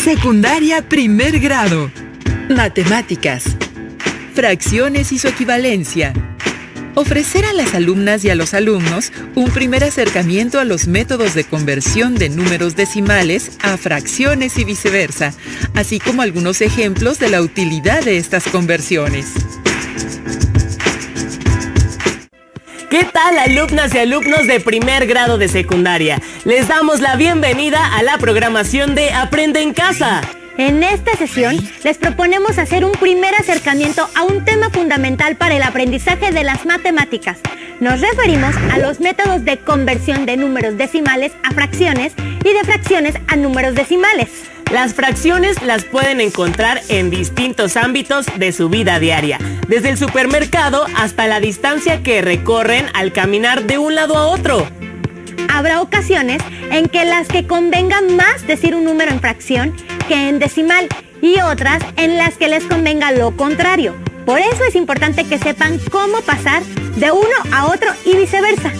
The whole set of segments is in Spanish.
Secundaria primer grado. Matemáticas. Fracciones y su equivalencia. Ofrecer a las alumnas y a los alumnos un primer acercamiento a los métodos de conversión de números decimales a fracciones y viceversa, así como algunos ejemplos de la utilidad de estas conversiones. ¿Qué tal, alumnas y alumnos de primer grado de secundaria? Les damos la bienvenida a la programación de Aprende en Casa. En esta sesión, les proponemos hacer un primer acercamiento a un tema fundamental para el aprendizaje de las matemáticas. Nos referimos a los métodos de conversión de números decimales a fracciones y de fracciones a números decimales. Las fracciones las pueden encontrar en distintos ámbitos de su vida diaria, desde el supermercado hasta la distancia que recorren al caminar de un lado a otro. Habrá ocasiones en que las que convenga más decir un número en fracción que en decimal y otras en las que les convenga lo contrario. Por eso es importante que sepan cómo pasar de uno a otro y viceversa.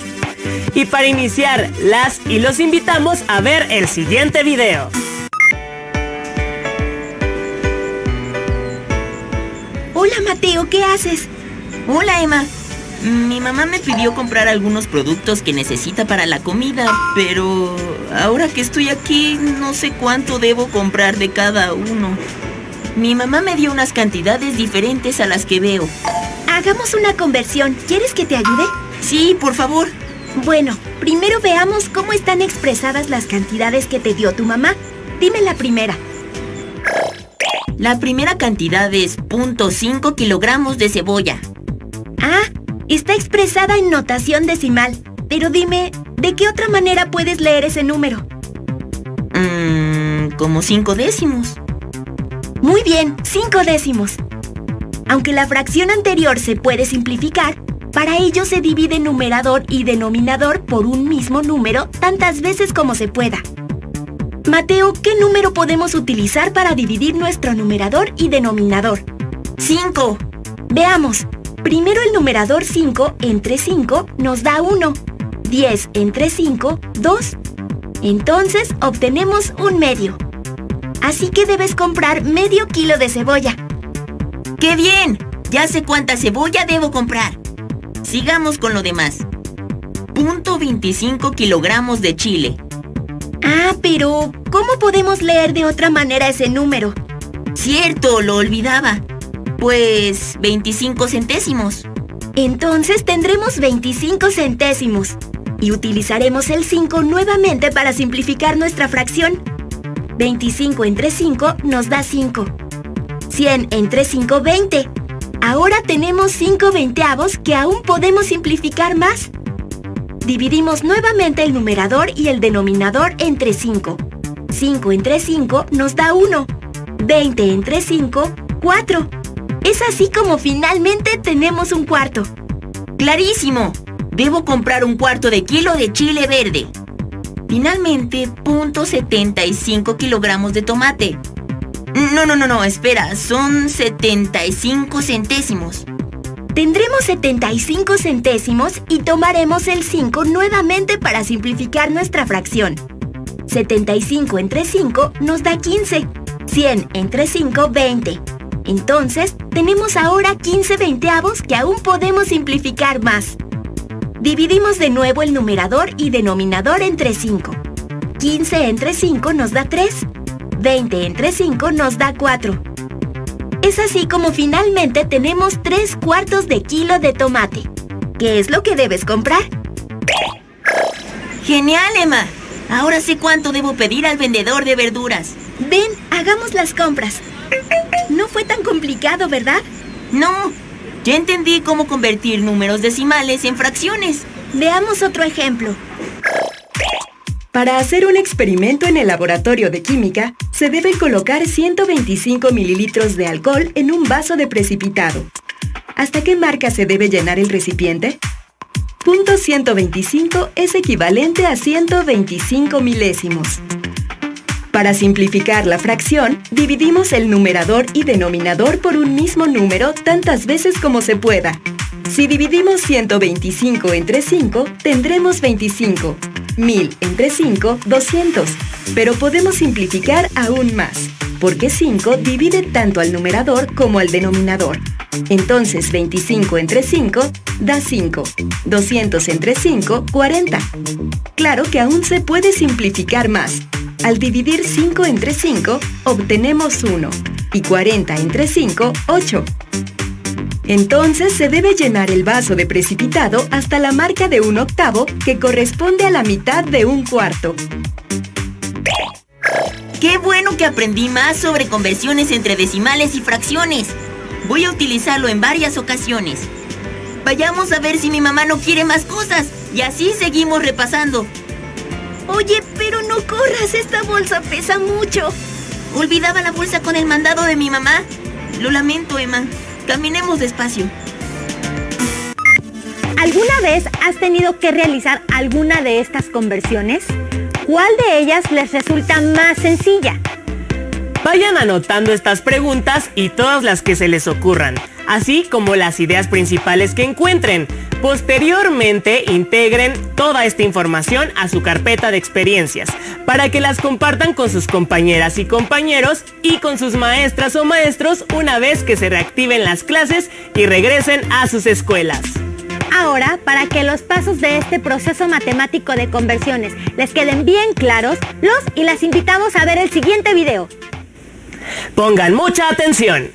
Y para iniciar, las y los invitamos a ver el siguiente video. Hola Mateo, ¿qué haces? Hola Emma. Mi mamá me pidió comprar algunos productos que necesita para la comida, pero ahora que estoy aquí no sé cuánto debo comprar de cada uno. Mi mamá me dio unas cantidades diferentes a las que veo. Hagamos una conversión. ¿Quieres que te ayude? Sí, por favor. Bueno, primero veamos cómo están expresadas las cantidades que te dio tu mamá. Dime la primera. La primera cantidad es 0.5 kilogramos de cebolla. Ah, está expresada en notación decimal. Pero dime, ¿de qué otra manera puedes leer ese número? Como 5 décimos. Muy bien, 5 décimos. Aunque la fracción anterior se puede simplificar, para ello se divide numerador y denominador por un mismo número tantas veces como se pueda. Mateo, ¿qué número podemos utilizar para dividir nuestro numerador y denominador? 5. Veamos. Primero el numerador 5 entre 5 nos da 1. 10 entre 5, 2. Entonces obtenemos un medio. Así que debes comprar medio kilo de cebolla. ¡Qué bien! Ya sé cuánta cebolla debo comprar. Sigamos con lo demás. 0.25 kilogramos de chile. Ah, pero ¿cómo podemos leer de otra manera ese número? Cierto, lo olvidaba. Pues 25 centésimos. Entonces tendremos 25 centésimos. Y utilizaremos el 5 nuevamente para simplificar nuestra fracción. 25 entre 5 nos da 5. 100 entre 5, 20. Ahora tenemos 5 veinteavos que aún podemos simplificar más. Dividimos nuevamente el numerador y el denominador entre 5. 5 entre 5 nos da 1. 20 entre 5, 4. Es así como finalmente tenemos un cuarto. ¡Clarísimo! Debo comprar un cuarto de kilo de chile verde. Finalmente, 0.75 kilogramos de tomate. No, espera, son 75 centésimos. Tendremos 75 centésimos y tomaremos el 5 nuevamente para simplificar nuestra fracción. 75 entre 5 nos da 15. 100 entre 5, 20. Entonces, tenemos ahora 15 veinteavos que aún podemos simplificar más. Dividimos de nuevo el numerador y denominador entre 5. 15 entre 5 nos da 3. 20 entre 5 nos da 4. Es así como finalmente tenemos 3 cuartos de kilo de tomate. ¿Qué es lo que debes comprar? ¡Genial, Emma! Ahora sé cuánto debo pedir al vendedor de verduras. Ven, hagamos las compras. No fue tan complicado, ¿verdad? No, ya entendí cómo convertir números decimales en fracciones. Veamos otro ejemplo. Para hacer un experimento en el laboratorio de química, se deben colocar 125 mililitros de alcohol en un vaso de precipitado. ¿Hasta qué marca se debe llenar el recipiente? Punto 125 es equivalente a 125 milésimos. Para simplificar la fracción, dividimos el numerador y denominador por un mismo número tantas veces como se pueda. Si dividimos 125 entre 5, tendremos 25. 1000 entre 5, 200. Pero podemos simplificar aún más. porque 5 divide tanto al numerador como al denominador. Entonces 25 entre 5 da 5. 200 entre 5, 40. Claro que aún se puede simplificar más. Al dividir 5 entre 5, obtenemos 1. Y 40 entre 5, 8. Entonces se debe llenar el vaso de precipitado hasta la marca de 1/8, que corresponde a la mitad de 1/4. ¡Qué bueno que aprendí más sobre conversiones entre decimales y fracciones! Voy a utilizarlo en varias ocasiones. Vayamos a ver si mi mamá no quiere más cosas, y así seguimos repasando. Oye, pero no corras, esta bolsa pesa mucho. ¿Olvidaba la bolsa con el mandado de mi mamá? Lo lamento, Emma. Caminemos despacio. ¿Alguna vez has tenido que realizar alguna de estas conversiones? ¿Cuál de ellas les resulta más sencilla? Vayan anotando estas preguntas y todas las que se les ocurran, así como las ideas principales que encuentren. Posteriormente, integren toda esta información a su carpeta de experiencias para que las compartan con sus compañeras y compañeros y con sus maestras o maestros una vez que se reactiven las clases y regresen a sus escuelas. Ahora, para que los pasos de este proceso matemático de conversiones les queden bien claros, los y las invitamos a ver el siguiente video. Pongan mucha atención.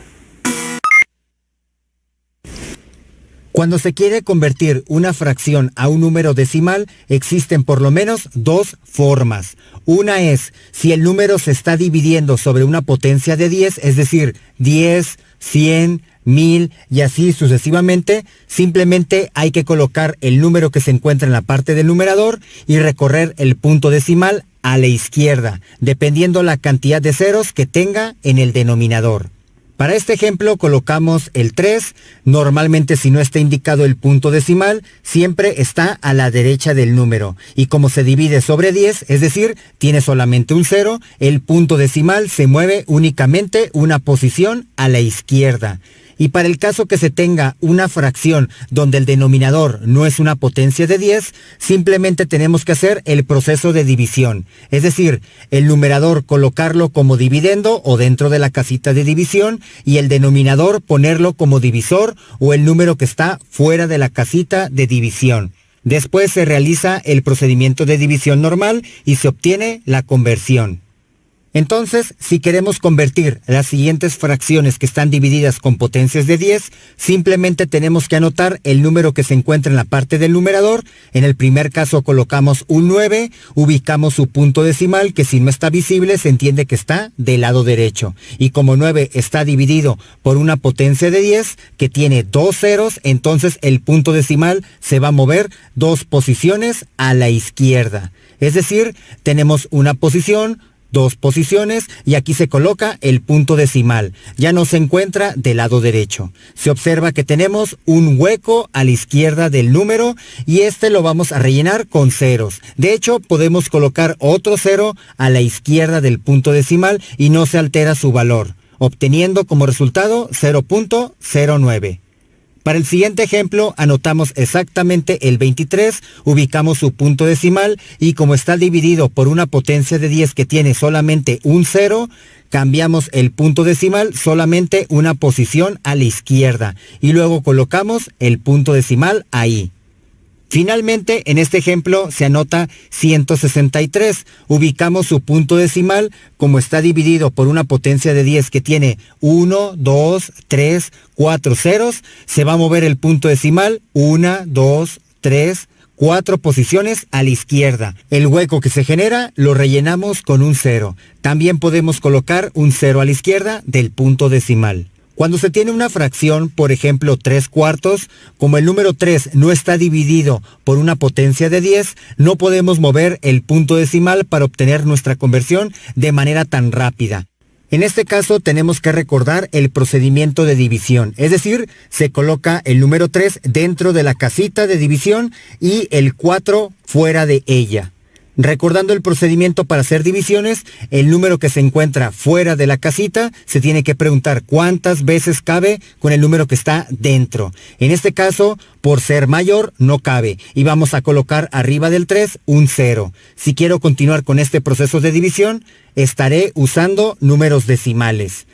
Cuando se quiere convertir una fracción a un número decimal, existen por lo menos dos formas. Una es si el número se está dividiendo sobre una potencia de 10, es decir, 10, 100, 1000 y así sucesivamente. Simplemente hay que colocar el número que se encuentra en la parte del numerador y recorrer el punto decimal a la izquierda, dependiendo la cantidad de ceros que tenga en el denominador. Para este ejemplo colocamos el 3, normalmente si no está indicado el punto decimal, siempre está a la derecha del número. Y como se divide sobre 10, es decir, tiene solamente un 0, el punto decimal se mueve únicamente una posición a la izquierda. Y para el caso que se tenga una fracción donde el denominador no es una potencia de 10, simplemente tenemos que hacer el proceso de división. Es decir, el numerador colocarlo como dividendo o dentro de la casita de división y el denominador ponerlo como divisor o el número que está fuera de la casita de división. Después se realiza el procedimiento de división normal y se obtiene la conversión. Entonces, si queremos convertir las siguientes fracciones que están divididas con potencias de 10, simplemente tenemos que anotar el número que se encuentra en la parte del numerador. En el primer caso colocamos un 9, ubicamos su punto decimal, que si no está visible se entiende que está del lado derecho. Y como 9 está dividido por una potencia de 10, que tiene dos ceros, entonces el punto decimal se va a mover 2 posiciones a la izquierda. Es decir, tenemos una posición, 2 posiciones y aquí se coloca el punto decimal. Ya no se encuentra del lado derecho. Se observa que tenemos un hueco a la izquierda del número y este lo vamos a rellenar con ceros. De hecho, podemos colocar otro 0 a la izquierda del punto decimal y no se altera su valor, obteniendo como resultado 0.09. Para el siguiente ejemplo, anotamos exactamente el 23, ubicamos su punto decimal y como está dividido por una potencia de 10 que tiene solamente un 0, cambiamos el punto decimal solamente una posición a la izquierda y luego colocamos el punto decimal ahí. Finalmente, en este ejemplo se anota 163. Ubicamos su punto decimal, como está dividido por una potencia de 10 que tiene 1, 2, 3, 4 ceros, se va a mover el punto decimal 1, 2, 3, 4 posiciones a la izquierda. El hueco que se genera lo rellenamos con un 0. También podemos colocar un 0 a la izquierda del punto decimal. Cuando se tiene una fracción, por ejemplo 3/4, como el número 3 no está dividido por una potencia de 10, no podemos mover el punto decimal para obtener nuestra conversión de manera tan rápida. En este caso tenemos que recordar el procedimiento de división, es decir, se coloca el número 3 dentro de la casita de división y el 4 fuera de ella. Recordando el procedimiento para hacer divisiones, el número que se encuentra fuera de la casita se tiene que preguntar cuántas veces cabe con el número que está dentro. En este caso, por ser mayor, no cabe y vamos a colocar arriba del 3 un 0. Si quiero continuar con este proceso de división, estaré usando números decimales.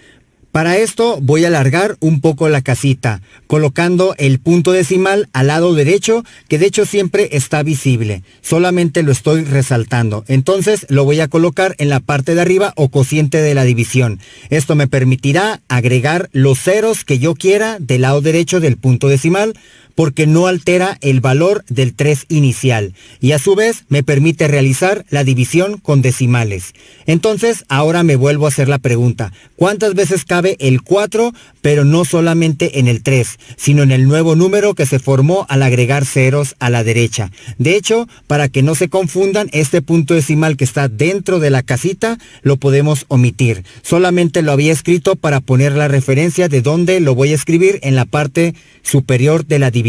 Para esto voy a alargar un poco la casita, colocando el punto decimal al lado derecho, que de hecho siempre está visible, solamente lo estoy resaltando. Entonces lo voy a colocar en la parte de arriba o cociente de la división. Esto me permitirá agregar los ceros que yo quiera del lado derecho del punto decimal, porque no altera el valor del 3 inicial y a su vez me permite realizar la división con decimales. Entonces ahora me vuelvo a hacer la pregunta, ¿cuántas veces cabe el 4, pero no solamente en el 3, sino en el nuevo número que se formó al agregar ceros a la derecha? De hecho, para que no se confundan, este punto decimal que está dentro de la casita lo podemos omitir. Solamente lo había escrito para poner la referencia de dónde lo voy a escribir en la parte superior de la división.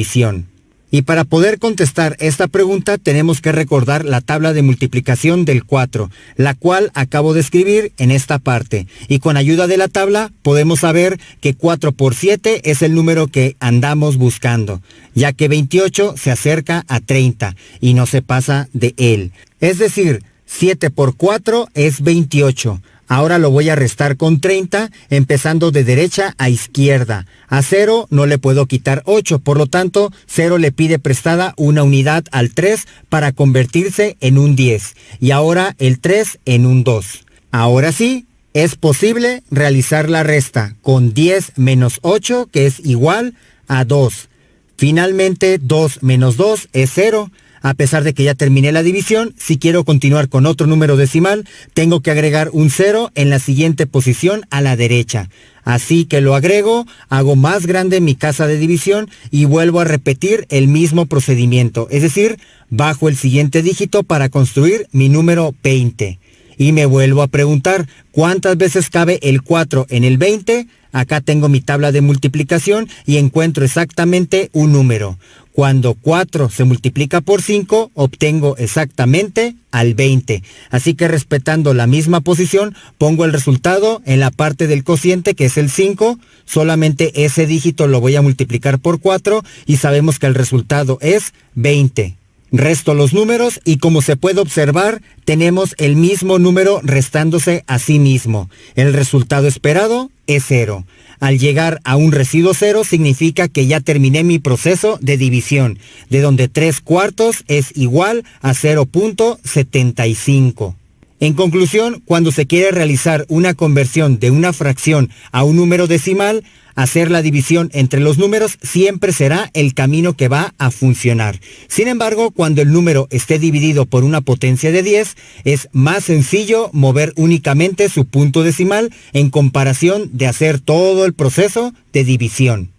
Y para poder contestar esta pregunta tenemos que recordar la tabla de multiplicación del 4, la cual acabo de escribir en esta parte. Y con ayuda de la tabla podemos saber que 4 por 7 es el número que andamos buscando, ya que 28 se acerca a 30 y no se pasa de él. Es decir, 7 por 4 es 28. Ahora lo voy a restar con 30, empezando de derecha a izquierda. A 0 no le puedo quitar 8, por lo tanto, 0 le pide prestada una unidad al 3 para convertirse en un 10. Y ahora el 3 en un 2. Ahora sí, es posible realizar la resta con 10 menos 8, que es igual a 2. Finalmente, 2 menos 2 es 0. A pesar de que ya terminé la división, si quiero continuar con otro número decimal, tengo que agregar un 0 en la siguiente posición a la derecha. Así que lo agrego, hago más grande mi casa de división y vuelvo a repetir el mismo procedimiento. Es decir, bajo el siguiente dígito para construir mi número 20. Y me vuelvo a preguntar, ¿cuántas veces cabe el 4 en el 20? Acá tengo mi tabla de multiplicación y encuentro exactamente un número. Cuando 4 se multiplica por 5, obtengo exactamente al 20. Así que respetando la misma posición, pongo el resultado en la parte del cociente, que es el 5. Solamente ese dígito lo voy a multiplicar por 4 y sabemos que el resultado es 20. Resto los números y como se puede observar, tenemos el mismo número restándose a sí mismo. El resultado esperado es 0. Al llegar a un residuo 0 significa que ya terminé mi proceso de división, de donde 3/4 es igual a 0.75. En conclusión, cuando se quiere realizar una conversión de una fracción a un número decimal, hacer la división entre los números siempre será el camino que va a funcionar. Sin embargo, cuando el número esté dividido por una potencia de 10, es más sencillo mover únicamente su punto decimal en comparación de hacer todo el proceso de división.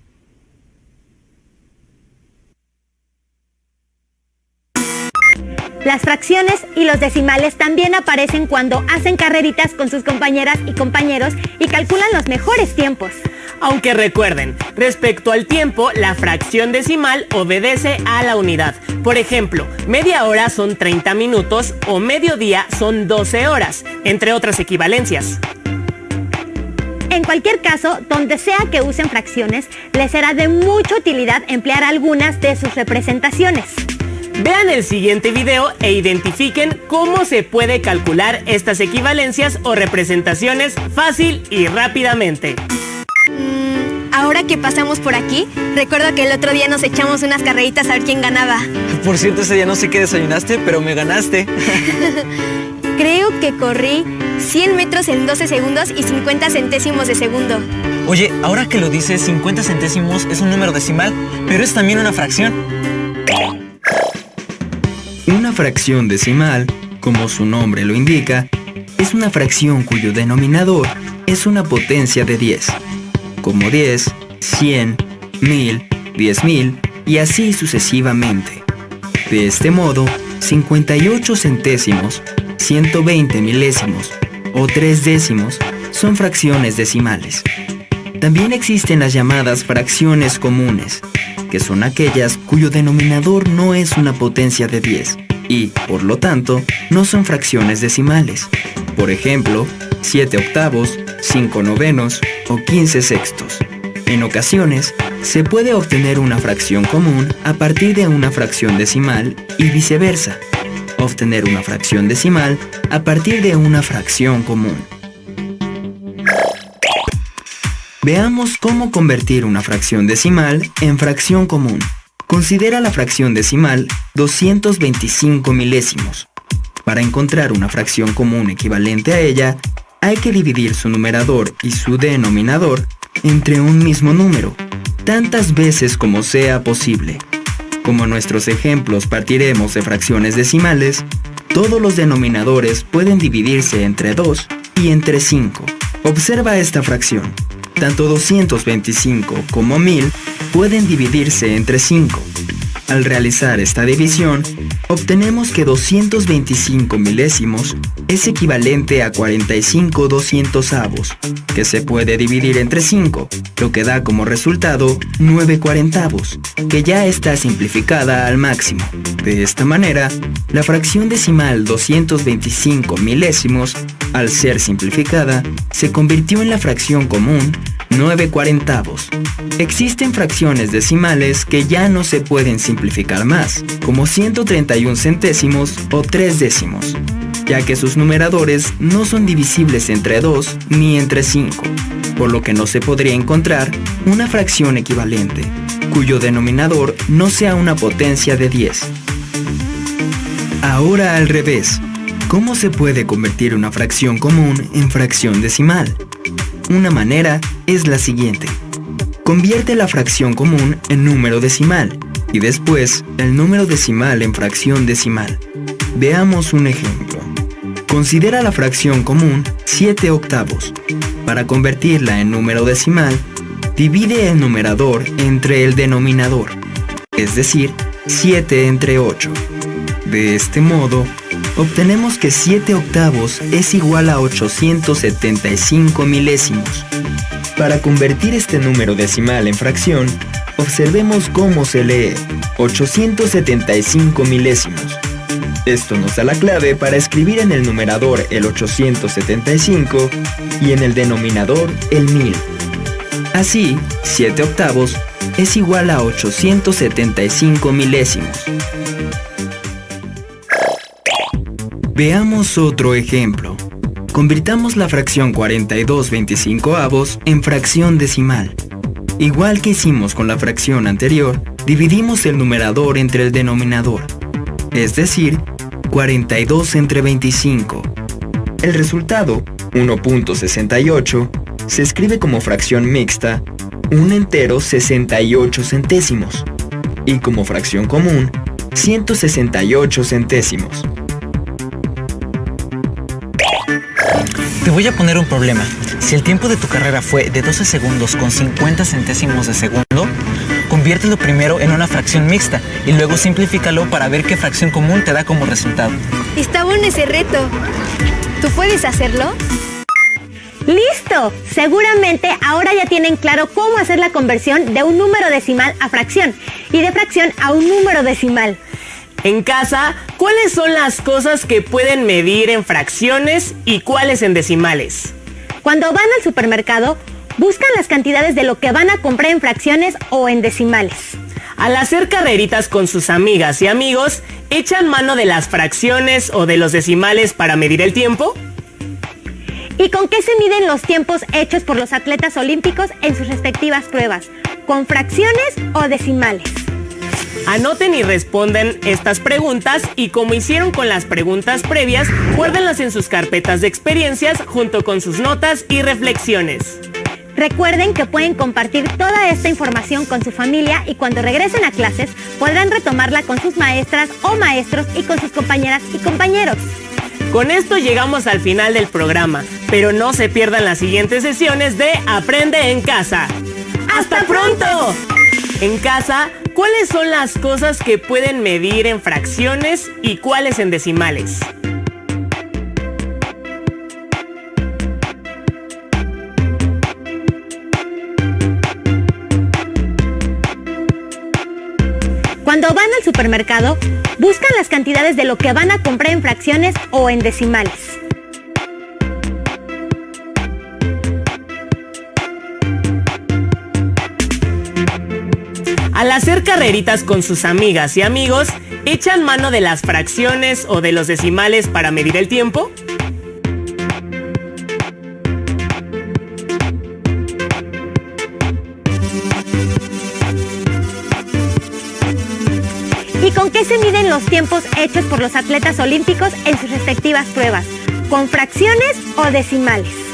Las fracciones y los decimales también aparecen cuando hacen carreritas con sus compañeras y compañeros y calculan los mejores tiempos. Aunque recuerden, respecto al tiempo, la fracción decimal obedece a la unidad. Por ejemplo, media hora son 30 minutos o mediodía son 12 horas, entre otras equivalencias. En cualquier caso, donde sea que usen fracciones, les será de mucha utilidad emplear algunas de sus representaciones. Vean el siguiente video e identifiquen cómo se puede calcular estas equivalencias o representaciones fácil y rápidamente. Ahora que pasamos por aquí, recuerdo que el otro día nos echamos unas carreritas a ver quién ganaba. Por cierto, ese día no sé qué desayunaste, pero me ganaste. Creo que corrí 100 metros en 12 segundos y 50 centésimos de segundo. Oye, ahora que lo dices, 50 centésimos es un número decimal, pero es también una fracción. Una fracción decimal, como su nombre lo indica, es una fracción cuyo denominador es una potencia de 10, como 10, 100, 1000, 10.000 y así sucesivamente. De este modo, 58 centésimos, 120 milésimos o 3 décimos son fracciones decimales. También existen las llamadas fracciones comunes, que son aquellas cuyo denominador no es una potencia de 10, y, por lo tanto, no son fracciones decimales. Por ejemplo, 7 octavos, 5 novenos o 15 sextos. En ocasiones, se puede obtener una fracción común a partir de una fracción decimal y viceversa. Obtener una fracción decimal a partir de una fracción común. Veamos cómo convertir una fracción decimal en fracción común. Considera la fracción decimal 225 milésimos. Para encontrar una fracción común equivalente a ella, hay que dividir su numerador y su denominador entre un mismo número, tantas veces como sea posible. Como en nuestros ejemplos partiremos de fracciones decimales, todos los denominadores pueden dividirse entre 2 y entre 5. Observa esta fracción. Tanto 225 como 1000 pueden dividirse entre 5. Al realizar esta división, obtenemos que 225 milésimos es equivalente a 45 200avos, que se puede dividir entre 5, lo que da como resultado 9 cuarentavos, que ya está simplificada al máximo. De esta manera, la fracción decimal 225 milésimos, al ser simplificada, se convirtió en la fracción común 9 cuarentavos. Existen fracciones decimales que ya no se pueden simplificar más, como 131 centésimos o 3 décimos, ya que sus numeradores no son divisibles entre 2 ni entre 5, por lo que no se podría encontrar una fracción equivalente, cuyo denominador no sea una potencia de 10. Ahora al revés, ¿cómo se puede convertir una fracción común en fracción decimal? Una manera es la siguiente. Convierte la fracción común en número decimal y después el número decimal en fracción decimal. Veamos un ejemplo. Considera la fracción común 7 octavos. Para convertirla en número decimal, divide el numerador entre el denominador, es decir, 7 entre 8. De este modo, obtenemos que 7 octavos es igual a 875 milésimos. Para convertir este número decimal en fracción, observemos cómo se lee 875 milésimos. Esto nos da la clave para escribir en el numerador el 875 y en el denominador el 1000. Así, 7 octavos es igual a 875 milésimos. Veamos otro ejemplo. Convirtamos la fracción 42 25avos en fracción decimal. Igual que hicimos con la fracción anterior, dividimos el numerador entre el denominador, es decir, 42 entre 25. El resultado, 1.68, se escribe como fracción mixta, un entero 68 centésimos, y como fracción común, 168 centésimos. Te voy a poner un problema. Si el tiempo de tu carrera fue de 12 segundos con 50 centésimos de segundo, conviértelo primero en una fracción mixta y luego simplifícalo para ver qué fracción común te da como resultado. Está bueno ese reto. ¿Tú puedes hacerlo? ¡Listo! Seguramente ahora ya tienen claro cómo hacer la conversión de un número decimal a fracción y de fracción a un número decimal. En casa, ¿cuáles son las cosas que pueden medir en fracciones y cuáles en decimales? Cuando van al supermercado, buscan las cantidades de lo que van a comprar en fracciones o en decimales. Al hacer carreritas con sus amigas y amigos, ¿echan mano de las fracciones o de los decimales para medir el tiempo? ¿Y con qué se miden los tiempos hechos por los atletas olímpicos en sus respectivas pruebas? ¿Con fracciones o decimales? Anoten y responden estas preguntas y como hicieron con las preguntas previas, guárdenlas en sus carpetas de experiencias junto con sus notas y reflexiones. Recuerden que pueden compartir toda esta información con su familia y cuando regresen a clases podrán retomarla con sus maestras o maestros y con sus compañeras y compañeros. Con esto llegamos al final del programa, pero no se pierdan las siguientes sesiones de Aprende en Casa. ¡Hasta pronto! En casa, ¿cuáles son las cosas que pueden medir en fracciones y cuáles en decimales? Cuando van al supermercado, Buscan las cantidades de lo que van a comprar en fracciones o en decimales. Al hacer carreritas con sus amigas y amigos, ¿echan mano de las fracciones o de los decimales para medir el tiempo? ¿Y con qué se miden los tiempos hechos por los atletas olímpicos en sus respectivas pruebas? ¿Con fracciones o decimales?